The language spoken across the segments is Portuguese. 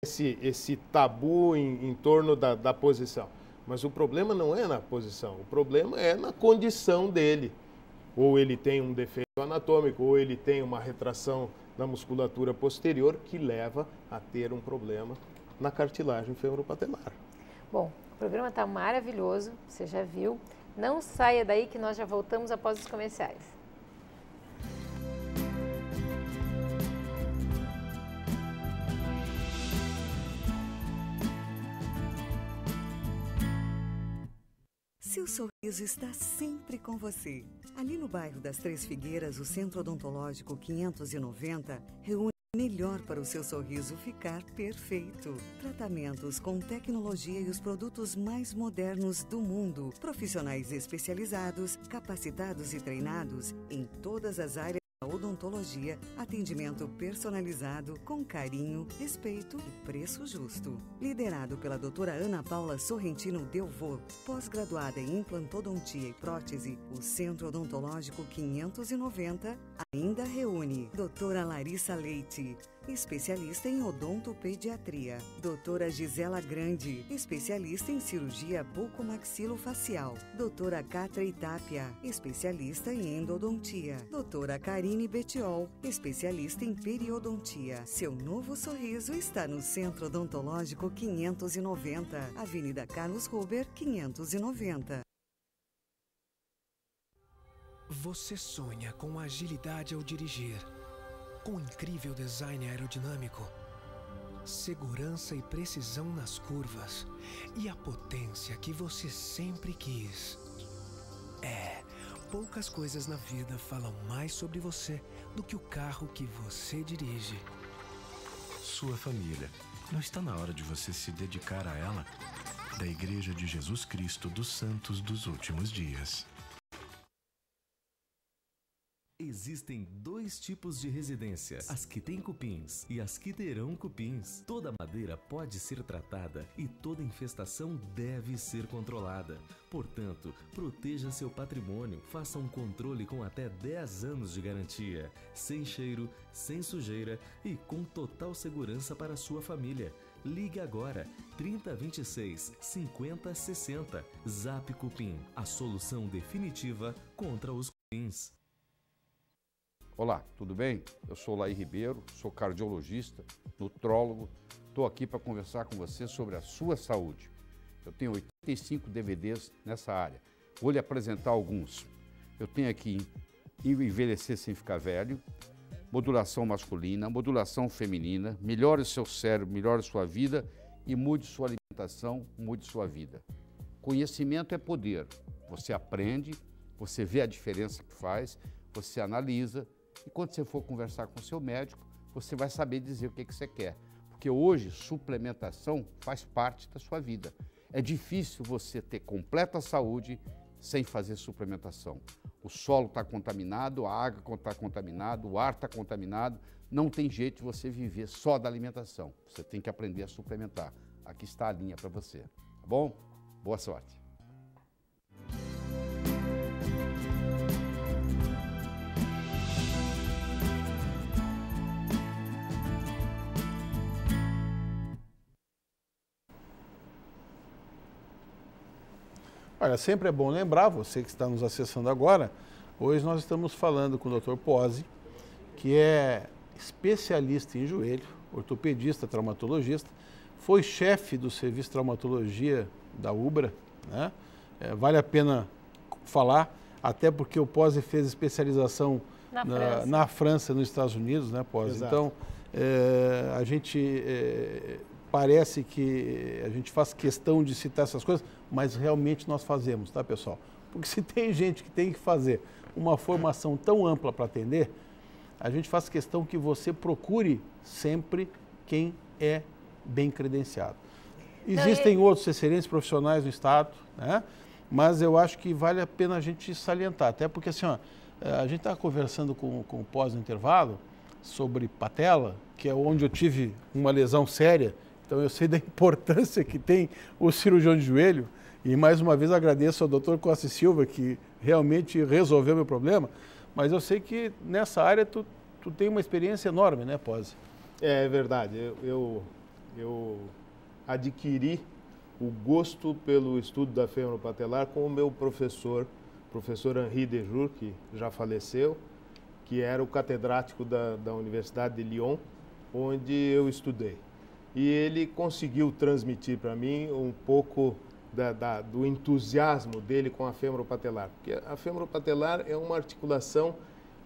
esse tabu em torno da posição. Mas o problema não é na posição, o problema é na condição dele. Ou ele tem um defeito anatômico, ou ele tem uma retração na musculatura posterior que leva a ter um problema na cartilagem femoropatelar. Bom, o programa está maravilhoso, você já viu. Não saia daí que nós já voltamos após os comerciais. Seu sorriso está sempre com você. Ali no bairro das Três Figueiras, o Centro Odontológico 590 reúne o melhor para o seu sorriso ficar perfeito. Tratamentos com tecnologia e os produtos mais modernos do mundo. Profissionais especializados, capacitados e treinados em todas as áreas da odontologia, atendimento personalizado, com carinho, respeito e preço justo. Liderado pela doutora Ana Paula Sorrentino Delvaux, pós-graduada em implantodontia e prótese, o Centro Odontológico 590 ainda reúne doutora Larissa Leite, especialista em odontopediatria. Doutora Gisela Grande, especialista em cirurgia bucomaxilofacial. Doutora Catra Itápia, especialista em endodontia. Doutora Karine Betiol, especialista em periodontia. Seu novo sorriso está no Centro Odontológico 590, Avenida Carlos Huber, 590. Você sonha com agilidade ao dirigir, com incrível design aerodinâmico, segurança e precisão nas curvas e a potência que você sempre quis. Poucas coisas na vida falam mais sobre você do que o carro que você dirige. Sua família. Não está na hora de você se dedicar a ela? Da Igreja de Jesus Cristo dos Santos dos Últimos Dias. Existem dois tipos de residência, as que têm cupins e as que terão cupins. Toda madeira pode ser tratada e toda infestação deve ser controlada. Portanto, proteja seu patrimônio, faça um controle com até 10 anos de garantia, sem cheiro, sem sujeira e com total segurança para a sua família. Ligue agora, 3026 5060. Zap Cupim, a solução definitiva contra os cupins. Olá, tudo bem? Eu sou Laí Ribeiro, sou cardiologista, nutrólogo. Estou aqui para conversar com você sobre a sua saúde. Eu tenho 85 DVDs nessa área. Vou lhe apresentar alguns. Eu tenho aqui Envelhecer Sem Ficar Velho, Modulação Masculina, Modulação Feminina, Melhore seu cérebro, melhore sua vida e mude sua alimentação, mude sua vida. Conhecimento é poder. Você aprende, você vê a diferença que faz, você analisa. E quando você for conversar com o seu médico, você vai saber dizer o que você quer. Porque hoje, suplementação faz parte da sua vida. É difícil você ter completa saúde sem fazer suplementação. O solo está contaminado, a água está contaminada, o ar está contaminado. Não tem jeito de você viver só da alimentação. Você tem que aprender a suplementar. Aqui está a linha para você. Tá bom? Boa sorte. Olha, sempre é bom lembrar, você que está nos acessando agora, hoje nós estamos falando com o Dr. Pozzi, que é especialista em joelho, ortopedista, traumatologista, foi chefe do serviço de traumatologia da UBRA, né? Vale a pena falar, até porque o Pozzi fez especialização na França, nos Estados Unidos, né, Pozzi? Exato. Então, a gente parece que a gente faz questão de citar essas coisas, mas realmente nós fazemos, tá, pessoal? Porque se tem gente que tem que fazer uma formação tão ampla para atender, a gente faz questão que você procure sempre quem é bem credenciado. Existem outros excelentes profissionais no estado, né? Mas eu acho que vale a pena a gente salientar, até porque assim, ó, a gente estava conversando com o Pozzi no intervalo sobre patela, que é onde eu tive uma lesão séria. Então eu sei da importância que tem o cirurgião de joelho e mais uma vez agradeço ao Dr. Costa Silva que realmente resolveu meu problema, mas eu sei que nessa área tu tem uma experiência enorme, né, Pozzi? É verdade, eu adquiri o gosto pelo estudo da femoropatelar com o meu professor Henri Dejour, que já faleceu, que era o catedrático da Universidade de Lyon, onde eu estudei. E ele conseguiu transmitir para mim um pouco do entusiasmo dele com a femoropatelar, porque a femoropatelar é uma articulação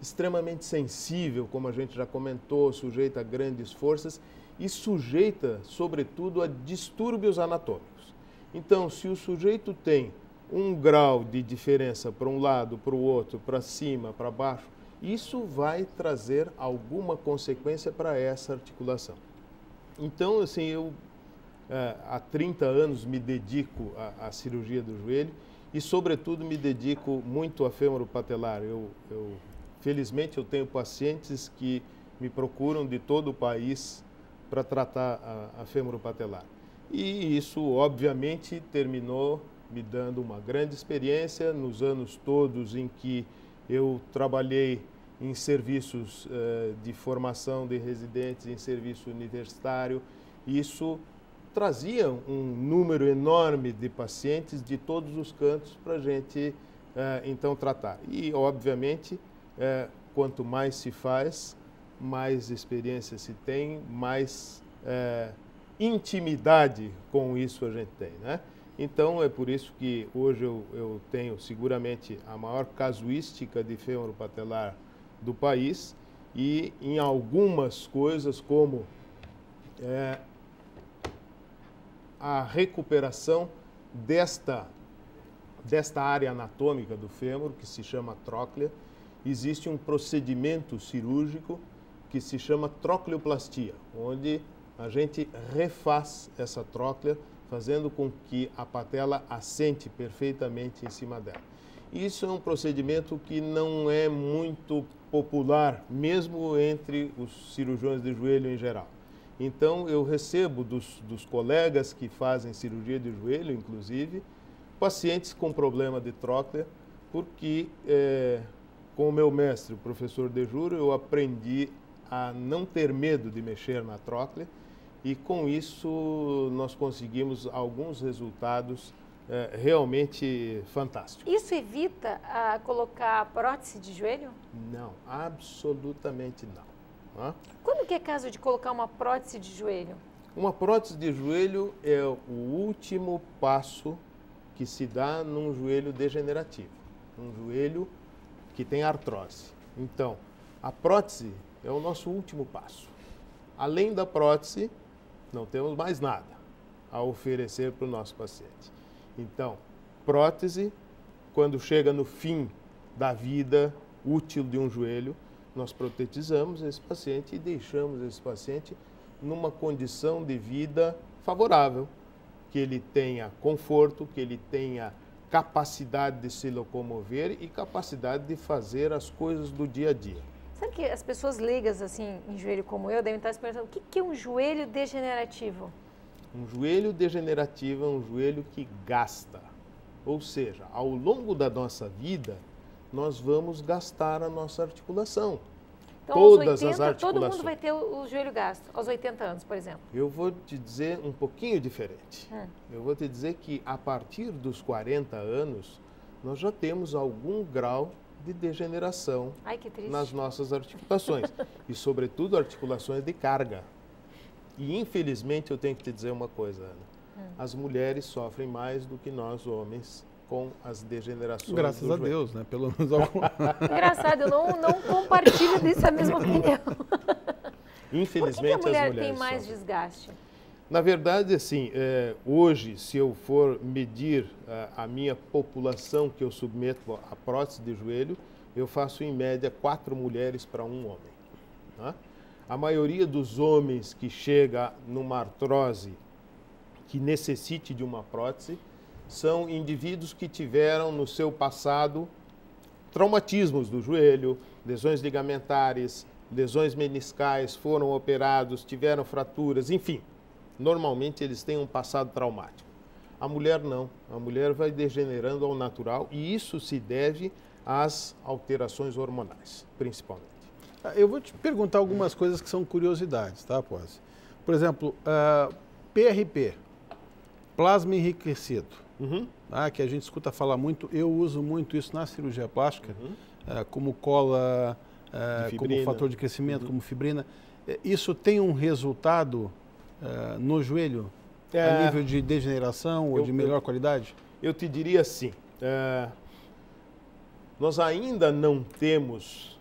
extremamente sensível, como a gente já comentou, sujeita a grandes forças e sujeita, sobretudo, a distúrbios anatômicos. Então, se o sujeito tem um grau de diferença para um lado, para o outro, para cima, para baixo, isso vai trazer alguma consequência para essa articulação. Então, assim, eu há 30 anos me dedico à cirurgia do joelho e, sobretudo, me dedico muito à femoropatelar. Felizmente, eu tenho pacientes que me procuram de todo o país para tratar a femoropatelar. E isso, obviamente, terminou me dando uma grande experiência nos anos todos em que eu trabalhei em serviços de formação de residentes, em serviço universitário. Isso trazia um número enorme de pacientes de todos os cantos para a gente, então, tratar. E, obviamente, quanto mais se faz, mais experiência se tem, mais intimidade com isso a gente tem, né? Então, é por isso que hoje eu tenho seguramente a maior casuística de femoropatelar do país e em algumas coisas como a recuperação desta área anatômica do fêmur, que se chama tróclea, existe um procedimento cirúrgico que se chama trocleoplastia, onde a gente refaz essa tróclea, fazendo com que a patela assente perfeitamente em cima dela. Isso é um procedimento que não é muito popular, mesmo entre os cirurgiões de joelho em geral. Então, eu recebo dos colegas que fazem cirurgia de joelho, inclusive, pacientes com problema de tróclea, porque com o meu mestre, o professor Dejour, eu aprendi a não ter medo de mexer na tróclea e, com isso, nós conseguimos alguns resultados realmente fantásticos. Isso evita colocar prótese de joelho? Não, absolutamente não. Hã? Quando que é caso de colocar uma prótese de joelho? Uma prótese de joelho é o último passo que se dá num joelho degenerativo, um joelho que tem artrose. Então, a prótese é o nosso último passo. Além da prótese, não temos mais nada a oferecer para o nosso paciente. Então, prótese, quando chega no fim da vida útil de um joelho, nós protetizamos esse paciente e deixamos esse paciente numa condição de vida favorável, que ele tenha conforto, que ele tenha capacidade de se locomover e capacidade de fazer as coisas do dia a dia. Sabe que as pessoas leigas assim em joelho como eu devem estar se perguntando o que é um joelho degenerativo? Um joelho degenerativo é um joelho que gasta, ou seja, ao longo da nossa vida, nós vamos gastar a nossa articulação. Então, todas aos 80, as articulações. todo mundo vai ter o joelho gasto, aos 80 anos, por exemplo. Eu vou te dizer um pouquinho diferente. Eu vou te dizer que a partir dos 40 anos, nós já temos algum grau de degeneração nas nossas articulações. E, sobretudo, articulações de carga. E, infelizmente, eu tenho que te dizer uma coisa, Ana. As mulheres sofrem mais do que nós, homens, com as degenerações. Graças a Deus, né? Pelo menos algum... Engraçado, eu não compartilho dessa mesma opinião. Infelizmente, Por que a mulher as mulheres tem mais sofrem. desgaste? Na verdade, assim, hoje, se eu for medir a minha população que eu submeto à prótese de joelho, eu faço, em média, 4 mulheres para um homem. Tá? A maioria dos homens que chega numa artrose que necessite de uma prótese são indivíduos que tiveram no seu passado traumatismos do joelho, lesões ligamentares, lesões meniscais, foram operados, tiveram fraturas, enfim. Normalmente eles têm um passado traumático. A mulher não, a mulher vai degenerando ao natural e isso se deve às alterações hormonais, principalmente. Eu vou te perguntar algumas coisas que são curiosidades, tá, Pozzi? Por exemplo, PRP, plasma enriquecido, Uhum. tá? Que a gente escuta falar muito, eu uso muito isso na cirurgia plástica, como cola, como fator de crescimento, como fibrina. Isso tem um resultado no joelho, a nível de degeneração ou de melhor qualidade? Eu te diria assim, nós ainda não temos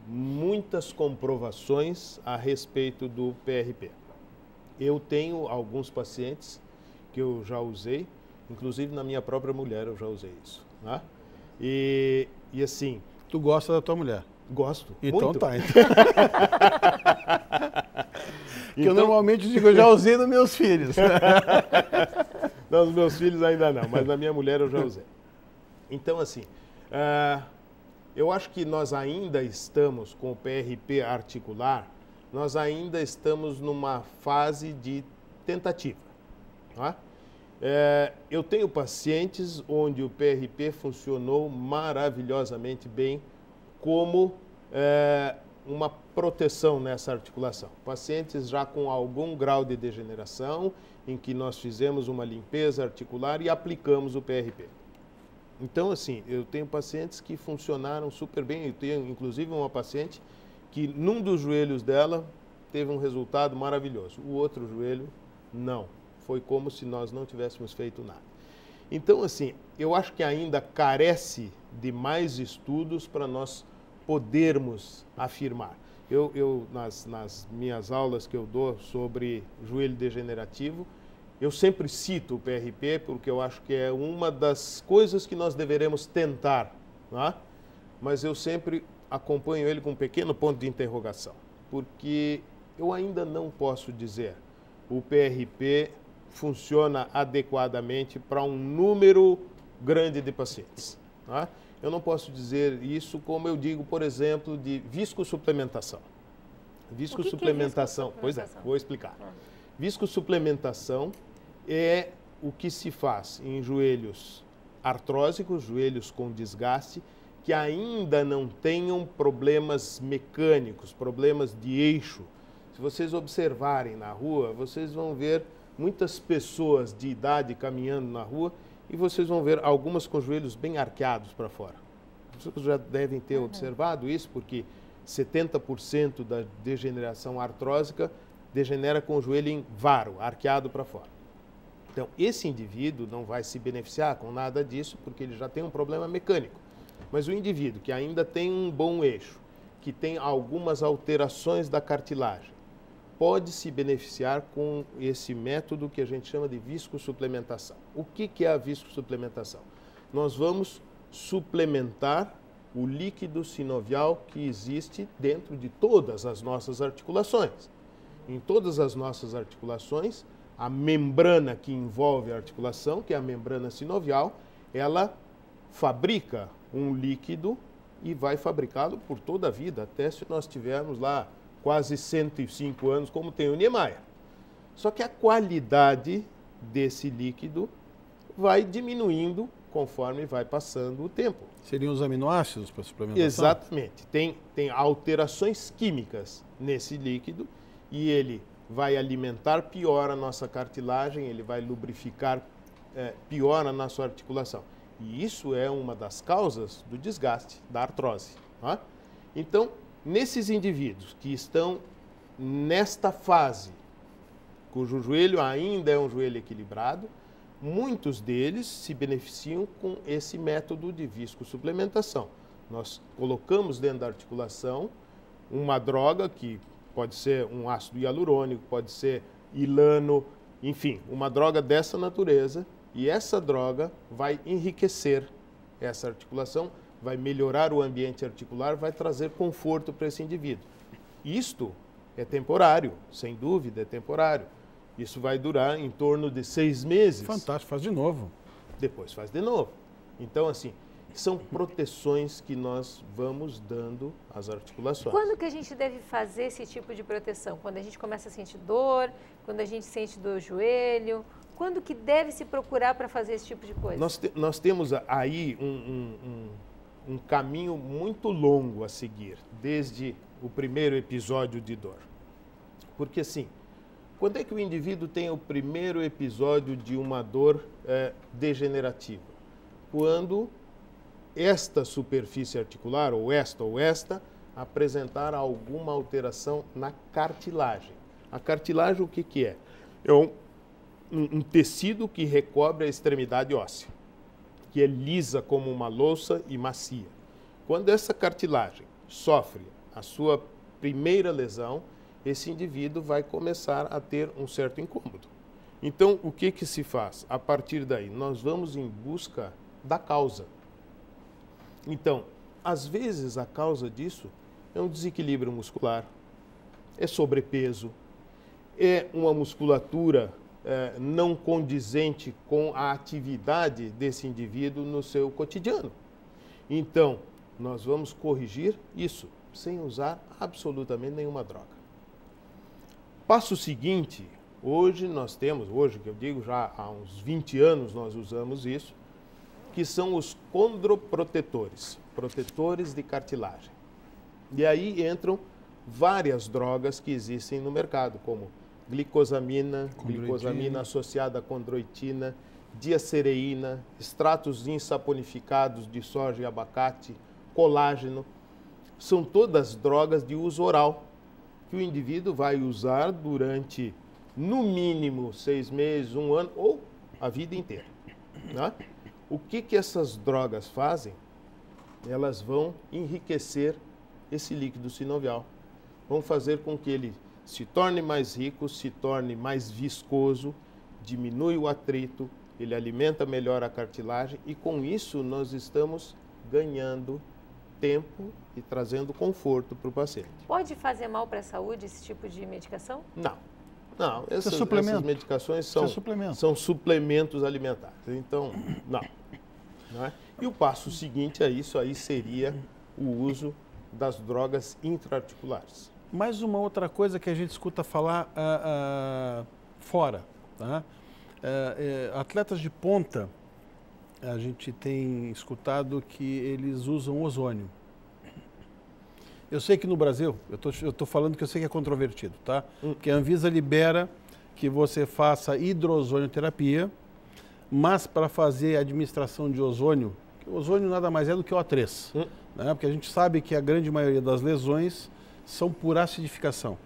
muitas comprovações a respeito do PRP. Eu tenho alguns pacientes que eu já usei, inclusive na minha própria mulher eu já usei isso. Né? E assim... Tu gosta da tua mulher? Gosto. Então muito. tá. Que eu normalmente digo, eu já usei nos meus filhos. Não, nos meus filhos ainda não, mas na minha mulher eu já usei. Então, assim, eu acho que nós ainda estamos com o PRP articular, nós ainda estamos numa fase de tentativa. Tá? Eu tenho pacientes onde o PRP funcionou maravilhosamente bem como uma proteção nessa articulação. Pacientes já com algum grau de degeneração, em que nós fizemos uma limpeza articular e aplicamos o PRP. Então, assim, eu tenho pacientes que funcionaram super bem. Eu tenho, inclusive, uma paciente que num dos joelhos dela teve um resultado maravilhoso. O outro joelho, não. Foi como se nós não tivéssemos feito nada. Então, assim, eu acho que ainda carece de mais estudos para nós podermos afirmar. Nas minhas aulas que eu dou sobre joelho degenerativo, eu sempre cito o PRP porque eu acho que é uma das coisas que nós deveremos tentar, né? Mas eu sempre acompanho ele com um pequeno ponto de interrogação, porque eu ainda não posso dizer o PRP funciona adequadamente para um número grande de pacientes. Tá? Eu não posso dizer isso como eu digo, por exemplo, de viscosuplementação. Viscosuplementação, pois é, vou explicar. Viscosuplementação é o que se faz em joelhos artrósicos, joelhos com desgaste, que ainda não tenham problemas mecânicos, problemas de eixo. Se vocês observarem na rua, vocês vão ver muitas pessoas de idade caminhando na rua e vocês vão ver algumas com joelhos bem arqueados para fora. Vocês já devem ter observado isso, porque 70% da degeneração artrósica degenera com o joelho em varo, arqueado para fora. Então, esse indivíduo não vai se beneficiar com nada disso, porque ele já tem um problema mecânico. Mas o indivíduo que ainda tem um bom eixo, que tem algumas alterações da cartilagem, pode se beneficiar com esse método que a gente chama de viscosuplementação. O que é a viscosuplementação? Nós vamos suplementar o líquido sinovial que existe dentro de todas as nossas articulações. Em todas as nossas articulações, a membrana que envolve a articulação, que é a membrana sinovial, ela fabrica um líquido e vai fabricá-lo por toda a vida, até se nós tivermos lá quase 105 anos, como tem o Niemeyer. Só que a qualidade desse líquido vai diminuindo conforme vai passando o tempo. Seriam os aminoácidos para suplementação? Exatamente. Tem alterações químicas nesse líquido e ele vai alimentar pior a nossa cartilagem, ele vai lubrificar pior a nossa articulação. E isso é uma das causas do desgaste, da artrose. Tá? Então, nesses indivíduos que estão nesta fase, cujo joelho ainda é um joelho equilibrado, muitos deles se beneficiam com esse método de viscosuplementação. Nós colocamos dentro da articulação uma droga que pode ser um ácido hialurônico, pode ser ilano, enfim, uma droga dessa natureza, e essa droga vai enriquecer essa articulação, vai melhorar o ambiente articular, vai trazer conforto para esse indivíduo. Isto é temporário, sem dúvida é temporário. Isso vai durar em torno de 6 meses. Fantástico, faz de novo. Depois faz de novo. Então, assim, são proteções que nós vamos dando às articulações. Quando que a gente deve fazer esse tipo de proteção? Quando a gente começa a sentir dor, quando a gente sente dor no joelho? Quando que deve se procurar para fazer esse tipo de coisa? Nós temos aí um caminho muito longo a seguir, desde o primeiro episódio de dor. Porque, assim, Quando é que o indivíduo tem o primeiro episódio de uma dor degenerativa? Quando esta superfície articular, ou esta, apresentar alguma alteração na cartilagem. A cartilagem o que é? É um tecido que recobre a extremidade óssea, que é lisa como uma louça e macia. Quando essa cartilagem sofre a sua primeira lesão, esse indivíduo vai começar a ter um certo incômodo. Então, o que se faz? A partir daí, nós vamos em busca da causa. Então, às vezes, a causa disso é um desequilíbrio muscular, é sobrepeso, é uma musculatura não condizente com a atividade desse indivíduo no seu cotidiano. Então, nós vamos corrigir isso sem usar absolutamente nenhuma droga. Passo seguinte, hoje que eu digo já há uns 20 anos nós usamos isso, que são os condroprotetores, protetores de cartilagem. E aí entram várias drogas que existem no mercado, como glicosamina associada a condroitina, diacereína, extratos insaponificados de soja e abacate, colágeno. São todas drogas de uso oral, que o indivíduo vai usar durante, no mínimo, 6 meses, 1 ano ou a vida inteira. Né? O que essas drogas fazem? Elas vão enriquecer esse líquido sinovial. Vão fazer com que ele se torne mais rico, se torne mais viscoso, diminui o atrito, ele alimenta melhor a cartilagem e com isso nós estamos ganhando tempo e trazendo conforto para o paciente. Pode fazer mal para a saúde esse tipo de medicação? Não. Não, essas medicações são suplementos alimentares. Então, não. É? E o passo seguinte a isso aí seria o uso das drogas intraarticulares. Mais uma outra coisa que a gente escuta falar fora. Tá? Atletas de ponta, a gente tem escutado que eles usam ozônio. Eu sei que no Brasil, eu estou falando que eu sei que é controvertido, tá? Que a Anvisa libera que você faça hidroozonioterapia, mas para fazer a administração de ozônio, o ozônio nada mais é do que o O3, né? Porque a gente sabe que a grande maioria das lesões são por acidificação.